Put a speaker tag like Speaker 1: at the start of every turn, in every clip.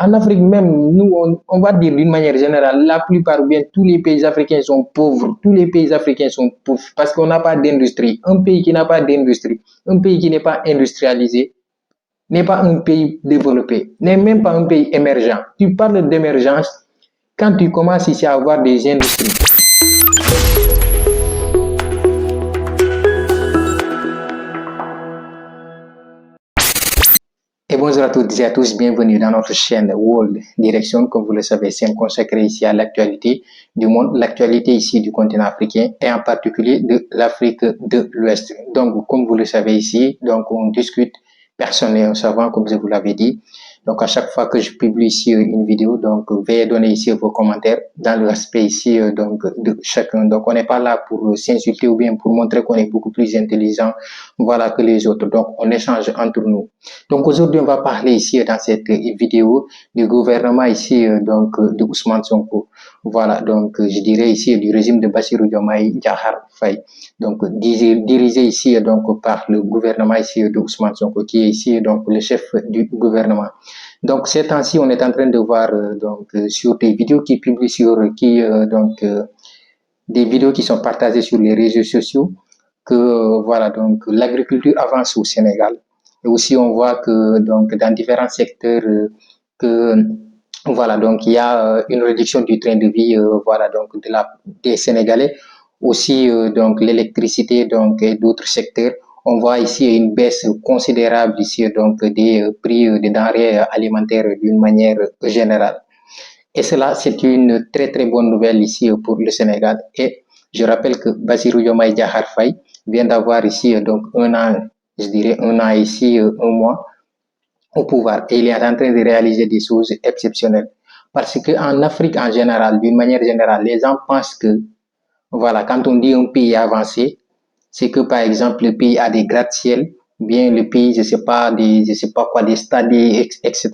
Speaker 1: En Afrique même, nous, on va dire d'une manière générale, la plupart ou bien tous les pays africains sont pauvres. Tous les pays africains sont pauvres parce qu'on n'a pas d'industrie. Un pays qui n'a pas d'industrie, un pays qui n'est pas industrialisé, n'est pas un pays développé, n'est même pas un pays émergent. Tu parles d'émergence quand tu commences ici à avoir des industries. Et bonjour à toutes et à tous, bienvenue dans notre chaîne World Direction. Comme vous le savez, c'est consacré ici à l'actualité du monde, l'actualité ici du continent africain et en particulier de l'Afrique de l'Ouest. Donc, comme vous le savez ici, donc on discute personne n'est un savant, comme je vous l'avais dit. Donc, à chaque fois que je publie ici une vidéo, donc veuillez donner ici vos commentaires dans l'aspect ici donc de chacun. Donc, on n'est pas là pour s'insulter ou bien pour montrer qu'on est beaucoup plus intelligent, voilà, que les autres. Donc, on échange entre nous. Donc, aujourd'hui, on va parler ici dans cette vidéo du gouvernement ici donc de Ousmane Sonko. Voilà, donc je dirais ici du régime de Bassirou Diomaye Diakhar Faye. Donc, dirigé ici donc par le gouvernement ici de Ousmane Sonko, qui est ici donc le chef du gouvernement. Donc, ces temps-ci, on est en train de voir donc sur des vidéos qui publient sur des vidéos qui sont partagées sur les réseaux sociaux que voilà donc l'agriculture avance au Sénégal. Et aussi, on voit que donc dans différents secteurs que voilà donc il y a une réduction du train de vie voilà donc des Sénégalais. Aussi donc l'électricité donc et d'autres secteurs. On voit ici une baisse considérable ici donc des prix des denrées alimentaires d'une manière générale. Et cela, c'est une très très bonne nouvelle ici pour le Sénégal. Et je rappelle que Bassirou Diomaye Diakhar Faye vient d'avoir ici donc un an, je dirais un an ici, un mois au pouvoir. Et il est en train de réaliser des choses exceptionnelles. Parce qu'en Afrique en général, d'une manière générale, les gens pensent que, voilà, quand on dit un pays avancé, c'est que par exemple le pays a des gratte-ciel, bien le pays, je sais pas quoi, des stades, etc.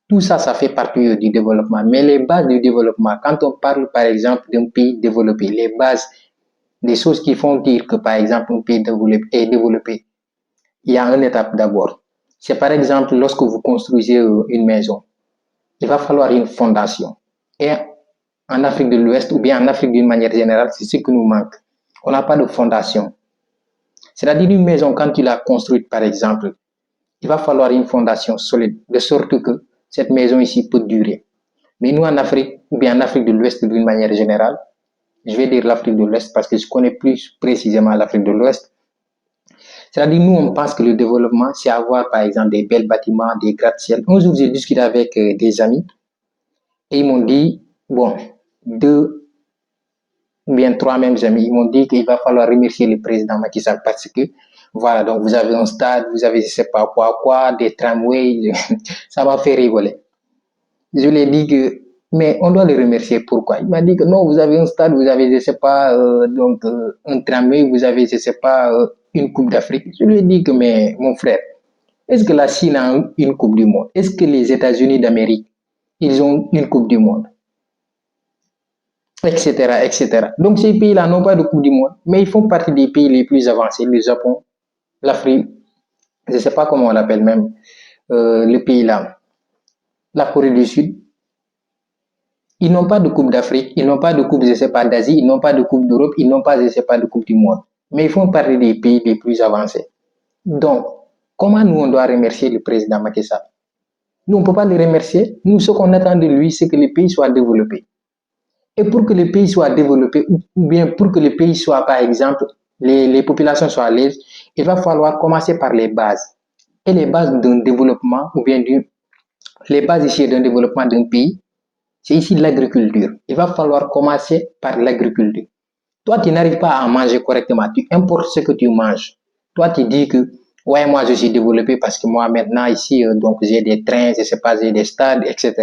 Speaker 1: Tout ça, ça fait partie du développement. Mais les bases du développement, quand on parle par exemple d'un pays développé, les bases, des choses qui font dire que par exemple un pays est développé, il y a une étape d'abord. C'est par exemple lorsque vous construisez une maison, il va falloir une fondation. Et en Afrique de l'Ouest ou bien en Afrique d'une manière générale, c'est ce qui nous manque. On n'a pas de fondation. C'est-à-dire une maison, quand tu l'as construite par exemple, il va falloir une fondation solide, de sorte que cette maison ici peut durer. Mais nous en Afrique, ou bien en Afrique de l'Ouest d'une manière générale, je vais dire l'Afrique de l'Ouest parce que je connais plus précisément l'Afrique de l'Ouest. C'est-à-dire nous, on pense que le développement, c'est avoir par exemple des belles bâtiments, des gratte-ciel. Un jour, j'ai discuté avec des amis et ils m'ont dit, bon, deux ou bien trois mêmes amis, ils m'ont dit qu'il va falloir remercier le président Macky Sall parce que voilà, donc vous avez un stade, vous avez je sais pas quoi, des tramways, ça m'a fait rigoler. Je lui ai dit que, mais on doit le remercier. Pourquoi? Il m'a dit que non, vous avez un stade, vous avez, je sais pas, un tramway, vous avez, je sais pas, une Coupe d'Afrique. Je lui ai dit que, mais mon frère, est-ce que la Chine a une Coupe du Monde? Est-ce que les États-Unis d'Amérique, ils ont une Coupe du Monde? Etc., etc. Donc ces pays-là n'ont pas de Coupe du Monde, mais ils font partie des pays les plus avancés, le Japon, l'Afrique, je ne sais pas comment on l'appelle même, le pays là, la Corée du Sud. Ils n'ont pas de Coupe d'Afrique, ils n'ont pas de Coupe, je ne sais pas, d'Asie, ils n'ont pas de Coupe d'Europe, ils n'ont pas, je ne sais pas, de Coupe du Monde. Mais ils font partie des pays les plus avancés. Donc, comment nous, on doit remercier le président Macky Sall? Nous, on ne peut pas le remercier. Nous, ce qu'on attend de lui, c'est que le pays soit développé. Et pour que le pays soit développé, ou bien pour que le pays soit, par exemple, les populations soient à l'aise, il va falloir commencer par les bases. Et les bases d'un développement, ou bien les bases ici d'un développement d'un pays, c'est ici l'agriculture. Il va falloir commencer par l'agriculture. Toi, tu n'arrives pas à manger correctement. Tu importes ce que tu manges. Toi, tu dis que, ouais, moi, je suis développé parce que moi, maintenant, ici, donc, j'ai des trains, je sais pas, j'ai des stades, etc.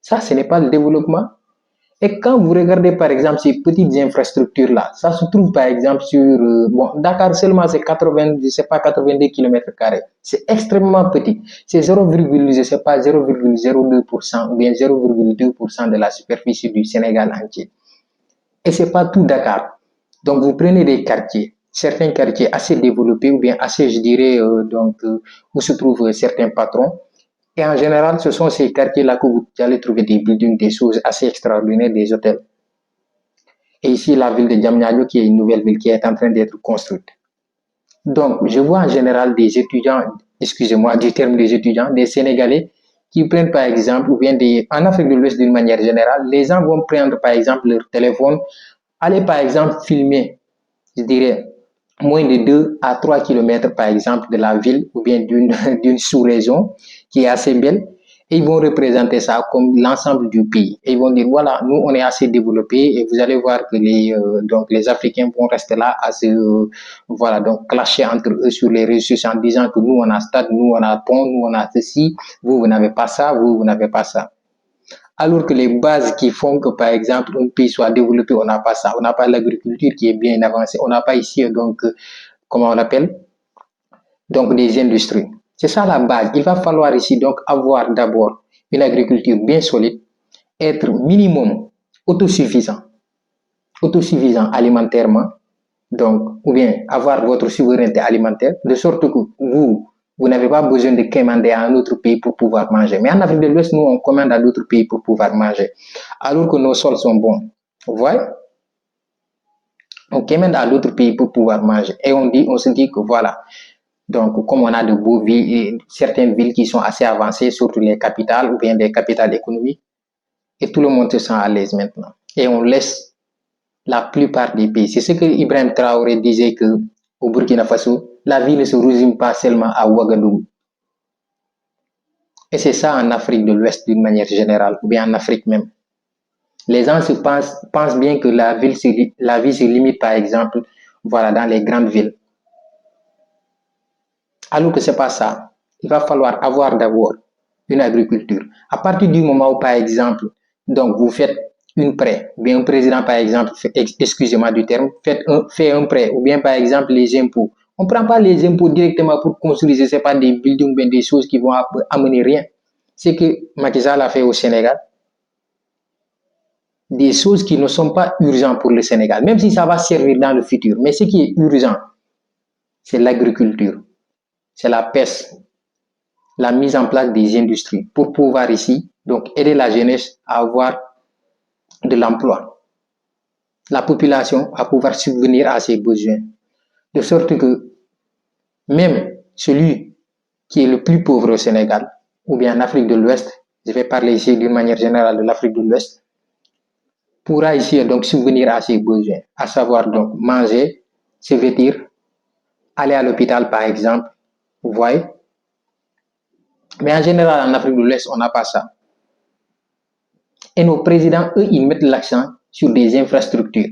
Speaker 1: Ça, ce n'est pas le développement. Et quand vous regardez, par exemple, ces petites infrastructures-là, ça se trouve, par exemple, sur, bon, Dakar seulement, c'est 80, je sais pas, 82 km². C'est extrêmement petit. C'est 0, je sais pas, 0,02% ou bien 0,2% de la superficie du Sénégal entier. Et c'est pas tout Dakar. Donc, vous prenez des quartiers, certains quartiers assez développés ou bien assez, je dirais, où se trouvent certains patrons. Et en général, ce sont ces quartiers-là que vous allez trouver des buildings, des choses assez extraordinaires, des hôtels. Et ici, la ville de Diamniadio, qui est une nouvelle ville qui est en train d'être construite. Donc, je vois en général des étudiants, excusez-moi du terme des étudiants, des Sénégalais qui prennent par exemple, ou bien en Afrique de l'Ouest d'une manière générale, les gens vont prendre par exemple leur téléphone, aller par exemple filmer, je dirais, moins de 2 à 3 kilomètres par exemple de la ville ou bien d'une sous-région qui est assez belle, et ils vont représenter ça comme l'ensemble du pays. Et ils vont dire, voilà, nous, on est assez développés et vous allez voir que donc les Africains vont rester là à se, voilà, donc clasher entre eux sur les réseaux sociaux en disant que nous, on a stade, nous, on a pont, nous, on a ceci, vous n'avez pas ça, vous n'avez pas ça. Alors que les bases qui font que, par exemple, un pays soit développé, on n'a pas ça. On n'a pas l'agriculture qui est bien avancée. On n'a pas ici, donc, comment on appelle? Donc, des industries. C'est ça la base. Il va falloir ici, donc, avoir d'abord une agriculture bien solide, être minimum autosuffisant, autosuffisant alimentairement, donc, ou bien avoir votre souveraineté alimentaire, de sorte que vous n'avez pas besoin de commander à un autre pays pour pouvoir manger. Mais en Afrique de l'Ouest, nous, on commande à d'autres pays pour pouvoir manger, alors que nos sols sont bons. Vous voyez? On commande à d'autres pays pour pouvoir manger. Et on se dit que voilà. Donc, comme on a de beaux villes, certaines villes qui sont assez avancées, surtout les capitales ou bien des capitales économiques, et tout le monde se sent à l'aise maintenant. Et on laisse la plupart des pays. C'est ce que Ibrahim Traoré disait que au Burkina Faso, la vie ne se résume pas seulement à Ouagadougou. Et c'est ça en Afrique de l'Ouest d'une manière générale, ou bien en Afrique même. Les gens pensent bien que la vie se limite par exemple, voilà, dans les grandes villes. Alors que c'est pas ça. Il va falloir avoir d'abord une agriculture. À partir du moment où, par exemple, donc vous faites une prêt, ou bien un président, par exemple, excusez-moi du terme, fait un prêt, ou bien par exemple les impôts. On ne prend pas les impôts directement pour construire, ce n'est pas des buildings, mais des choses qui vont amener rien. C'est que Macky Sall a fait au Sénégal, des choses qui ne sont pas urgentes pour le Sénégal, même si ça va servir dans le futur. Mais ce qui est urgent, c'est l'agriculture, c'est la pêche, la mise en place des industries pour pouvoir ici donc aider la jeunesse à avoir de l'emploi, la population à pouvoir subvenir à ses besoins, de sorte que même celui qui est le plus pauvre au Sénégal ou bien en Afrique de l'Ouest, je vais parler ici d'une manière générale de l'Afrique de l'Ouest, pourra ici donc subvenir à ses besoins, à savoir donc manger, se vêtir, aller à l'hôpital par exemple, vous voyez. Mais en général en Afrique de l'Ouest, on n'a pas ça. Et nos présidents, eux, ils mettent l'accent sur des infrastructures.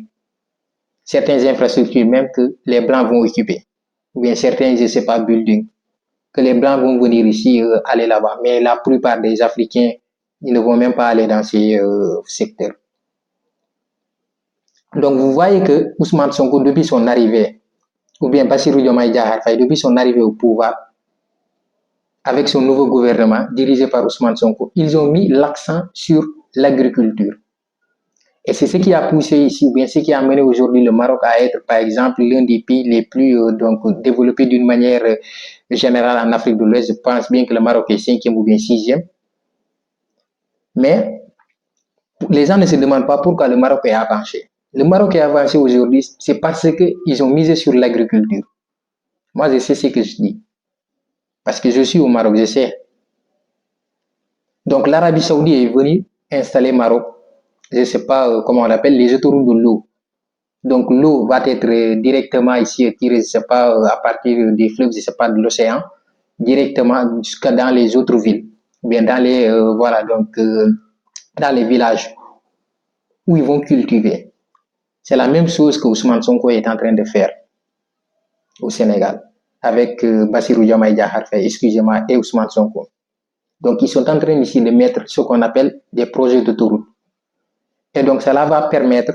Speaker 1: Certaines infrastructures même que les Blancs vont occuper. Ou bien certains, je ne sais pas, buildings. Que les Blancs vont venir ici, aller là-bas. Mais la plupart des Africains, ils ne vont même pas aller dans ces secteurs. Donc vous voyez que Ousmane Sonko, depuis son arrivée, ou bien Bassirou Diomaye Diakhar Faye, depuis son arrivée au pouvoir, avec son nouveau gouvernement dirigé par Ousmane Sonko, ils ont mis l'accent sur l'agriculture. Et c'est ce qui a poussé ici, ou bien ce qui a amené aujourd'hui le Maroc à être, par exemple, l'un des pays les plus donc, développés d'une manière générale en Afrique de l'Ouest. Je pense bien que le Maroc est 5e ou bien 6e. Mais les gens ne se demandent pas pourquoi le Maroc est avancé. Le Maroc est avancé aujourd'hui, c'est parce qu'ils ont misé sur l'agriculture. Moi, je sais ce que je dis. Parce que je suis au Maroc, je sais. Donc, l'Arabie Saoudite est venue installer Maroc, je ne sais pas comment on l'appelle, les autoroutes de l'eau. Donc, l'eau va être directement ici tirée, je ne sais pas, à partir des fleuves, je ne sais pas, de l'océan, directement jusqu'à dans les autres villes. Bien, dans les, voilà, donc, dans les villages où ils vont cultiver. C'est la même chose que Ousmane Sonko est en train de faire au Sénégal avec Bassirou Diomaye Diakhar Faye, excusez-moi, et Ousmane Sonko. Donc, ils sont en train ici de mettre ce qu'on appelle des projets d'autoroute. Et donc, cela va permettre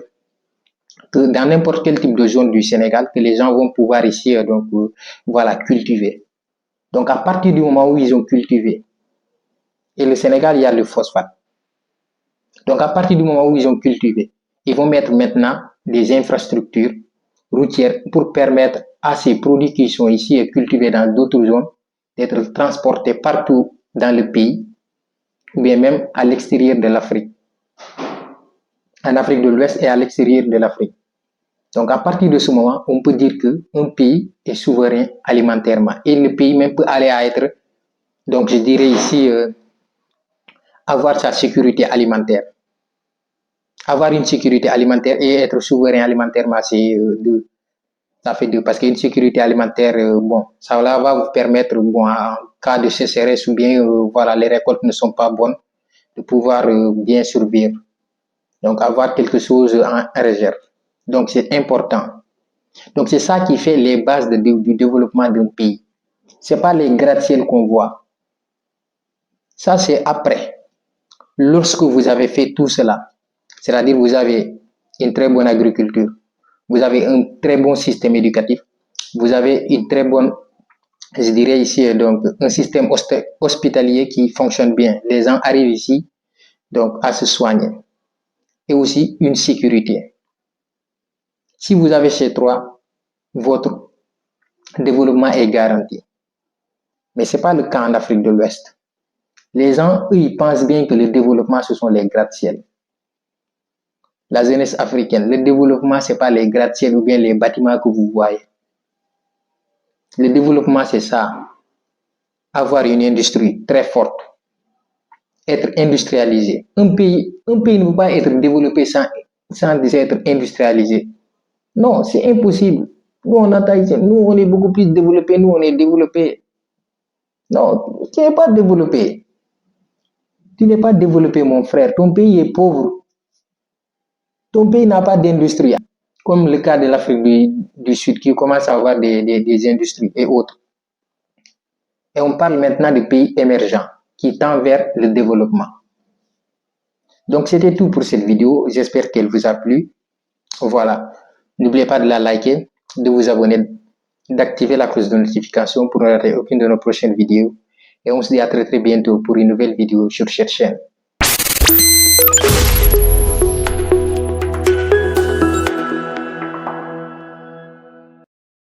Speaker 1: que dans n'importe quel type de zone du Sénégal, que les gens vont pouvoir ici, donc, voilà, cultiver. Donc, à partir du moment où ils ont cultivé, et le Sénégal, il y a le phosphate. Donc, à partir du moment où ils ont cultivé, ils vont mettre maintenant des infrastructures routières pour permettre à ces produits qui sont ici et cultivés dans d'autres zones d'être transportés partout dans le pays ou bien même à l'extérieur de l'Afrique, en Afrique de l'Ouest et à l'extérieur de l'Afrique. Donc à partir de ce moment, on peut dire qu'un pays est souverain alimentairement et le pays même peut aller à être, donc je dirais ici, avoir sa sécurité alimentaire. Avoir une sécurité alimentaire et être souverain alimentairement, c'est deux. Ça fait deux. Parce qu'une sécurité alimentaire, bon, ça va vous permettre, bon, en cas de sécheresse ou bien, voilà, les récoltes ne sont pas bonnes, de pouvoir bien survivre. Donc, avoir quelque chose en réserve. Donc, c'est important. Donc, c'est ça qui fait les bases du développement d'un pays. C'est pas les gratte-ciel qu'on voit. Ça, c'est après. Lorsque vous avez fait tout cela, c'est-à-dire vous avez une très bonne agriculture, vous avez un très bon système éducatif, vous avez une très bonne, je dirais ici, donc un système hospitalier qui fonctionne bien. Les gens arrivent ici donc à se soigner et aussi une sécurité. Si vous avez ces trois, votre développement est garanti. Mais ce n'est pas le cas en Afrique de l'Ouest. Les gens, eux, ils pensent bien que le développement, ce sont les gratte-ciel. La jeunesse africaine, le développement, ce n'est pas les gratte-ciel ou bien les bâtiments que vous voyez. Le développement, c'est ça. Avoir une industrie très forte. Être industrialisé. Un pays ne peut pas être développé sans être industrialisé. Non, c'est impossible. Nous, on est beaucoup plus développé. Nous, on est développé. Non, tu n'es pas développé. Tu n'es pas développé, mon frère. Ton pays est pauvre. Ton pays n'a pas d'industrie. Comme le cas de l'Afrique du Sud qui commence à avoir des industries et autres. Et on parle maintenant de pays émergents qui tendent vers le développement. Donc, c'était tout pour cette vidéo. J'espère qu'elle vous a plu. Voilà. N'oubliez pas de la liker, de vous abonner, d'activer la cloche de notification pour ne rater aucune de nos prochaines vidéos. Et on se dit à très très bientôt pour une nouvelle vidéo sur cette chaîne.